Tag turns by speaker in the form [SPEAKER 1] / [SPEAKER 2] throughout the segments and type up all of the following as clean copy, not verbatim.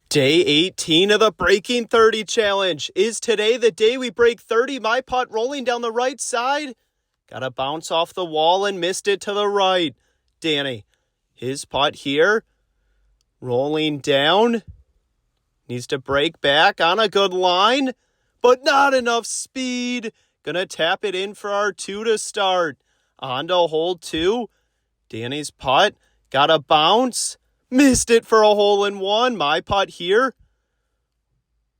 [SPEAKER 1] Day 18 of the Breaking 30 Challenge. Is today the day we break 30? My putt rolling down the right side. Got to bounce off the wall and missed it to the right. Danny, his putt here. Rolling down. Needs to break back on a good line, but not enough speed. Gonna tap it in for our 2 to start. On to hole 2. Danny's putt. Got to bounce. Missed it for a hole-in-one. My putt here.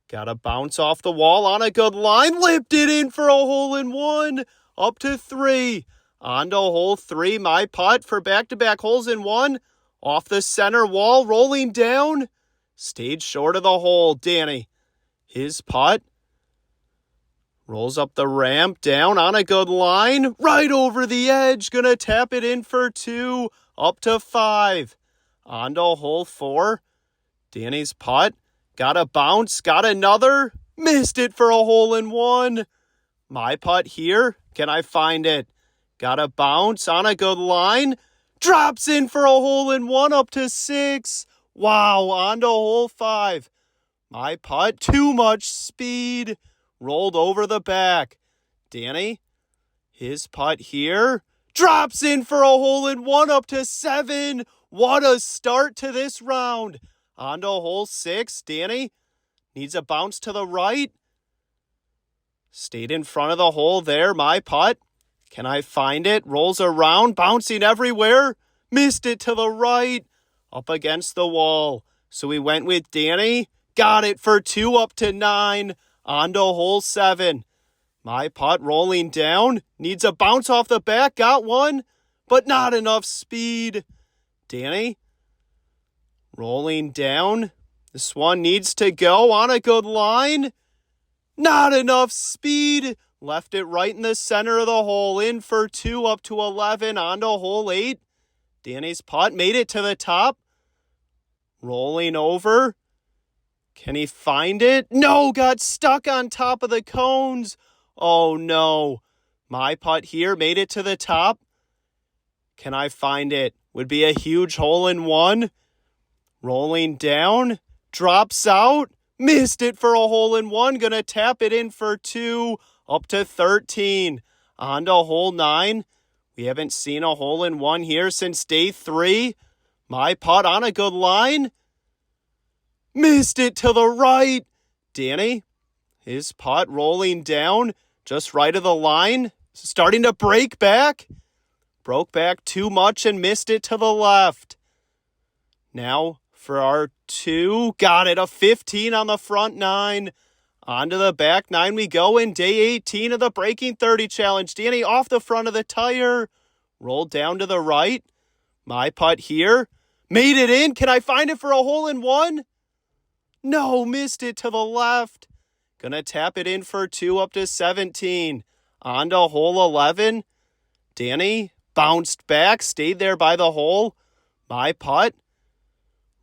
[SPEAKER 1] Got to bounce off the wall on a good line. Lipped it in for a hole-in-one. Up to 3. On to hole 3. My putt for back-to-back holes in one. Off the center wall. Rolling down. Stayed short of the hole. Danny, his putt. Rolls up the ramp. Down on a good line. Right over the edge. Gonna tap it in for 2. Up to 5. On to hole 4. Danny's putt. Got a bounce. Got another. Missed it for a hole-in-one. My putt here. Can I find it? Got a bounce on a good line. Drops in for a hole-in-one up to 6. Wow, on to hole 5. My putt. Too much speed. Rolled over the back. Danny, his putt here. Drops in for a hole-in-one up to 7. What a start to this round. On to hole 6. Danny needs a bounce to the right. Stayed in front of the hole there. My putt. Can I find it? Rolls around, bouncing everywhere. Missed it to the right. Up against the wall. So we went with Danny. Got it for 2 up to 9. On to hole 7. My putt rolling down. Needs a bounce off the back. Got one, but not enough speed. Danny, rolling down. This one needs to go on a good line. Not enough speed. Left it right in the center of the hole. In for 2 up to 11. On to hole 8. Danny's putt made it to the top. Rolling over. Can he find it? No, got stuck on top of the cones. Oh no. My putt here made it to the top. Can I find it? Would be a huge hole-in-one. Rolling down. Drops out. Missed it for a hole-in-one. Gonna tap it in for 2. Up to 13. On to hole 9. We haven't seen a hole-in-one here since day 3. My putt on a good line. Missed it to the right. Danny, his putt rolling down. Just right of the line. Starting to break back. Broke back too much and missed it to the left. Now for our 2. Got it. A 15 on the front 9. On to the back 9 we go in day 18 of the Breaking 30 Challenge. Danny off the front of the tire. Rolled down to the right. My putt here. Made it in. Can I find it for a hole-in-one? No, missed it to the left. Gonna tap it in for 2 up to 17. On to hole 11. Danny bounced back, stayed there by the hole. My putt.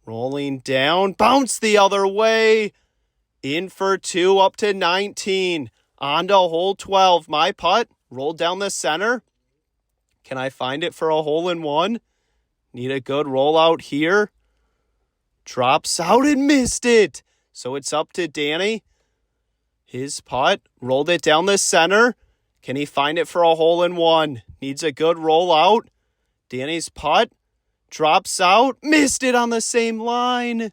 [SPEAKER 1] Rolling down, bounced the other way. In for 2 up to 19. On to hole 12. My putt. Rolled down the center. Can I find it for a hole-in-one? Need a good rollout here. Drops out and missed it. So it's up to Danny. His putt. Rolled it down the center. Can he find it for a hole-in-one? Needs a good rollout. Danny's putt. Drops out. Missed it on the same line.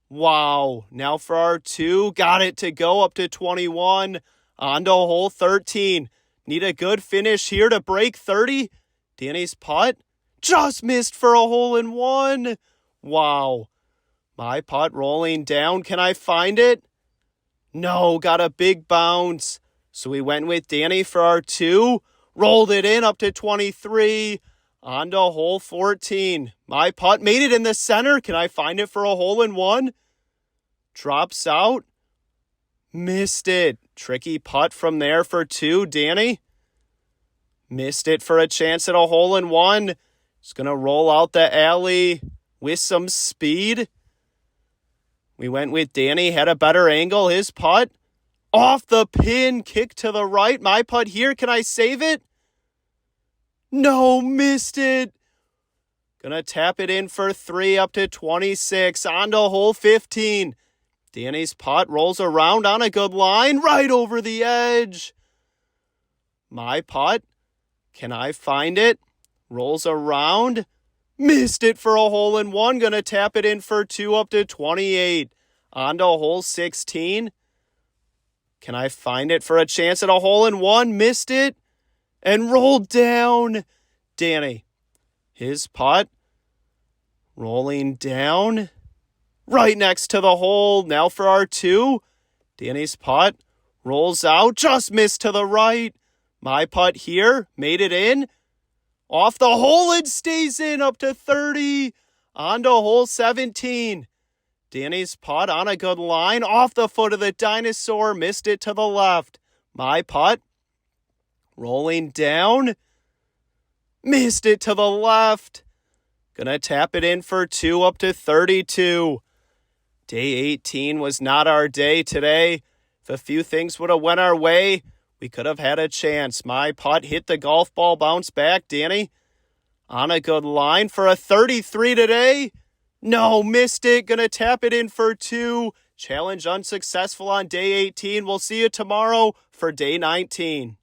[SPEAKER 1] Wow. Now for our 2. Got it to go up to 21. On to hole 13. Need a good finish here to break 30. Danny's putt. Just missed for a hole-in-one. Wow. My putt rolling down. Can I find it? No, got a big bounce. So we went with Danny for our 2. Rolled it in up to 23. On to hole 14. My putt made it in the center. Can I find it for a hole-in-one? Drops out. Missed it. Tricky putt from there for 2. Danny missed it for a chance at a hole-in-one. It's going to roll out the alley with some speed. We went with Danny, had a better angle. His putt off the pin, kick to the right. My putt here. Can I save it? No, missed it. Gonna tap it in for 3 up to 26. On to hole 15. Danny's putt rolls around on a good line, right over the edge. My putt, can I find it? Rolls around, missed it for a hole-in-one, gonna tap it in for 2 up to 28. On to hole 16. Can I find it for a chance at a hole-in-one? Missed it and rolled down. Danny, his putt, rolling down, right next to the hole. Now for our 2. Danny's putt rolls out, just missed to the right. My putt here, made it in. Off the hole, it stays in up to 30. On to hole 17. Danny's putt on a good line, off the foot of the dinosaur, missed it to the left. My putt, rolling down, missed it to the left. Gonna tap it in for 2 up to 32. Day 18 was not our day today. If a few things would have went our way, we could have had a chance. My putt hit the golf ball, bounce back. Danny, on a good line for a 33 today. No, missed it. Gonna tap it in for 2. Challenge unsuccessful on day 18. We'll see you tomorrow for day 19.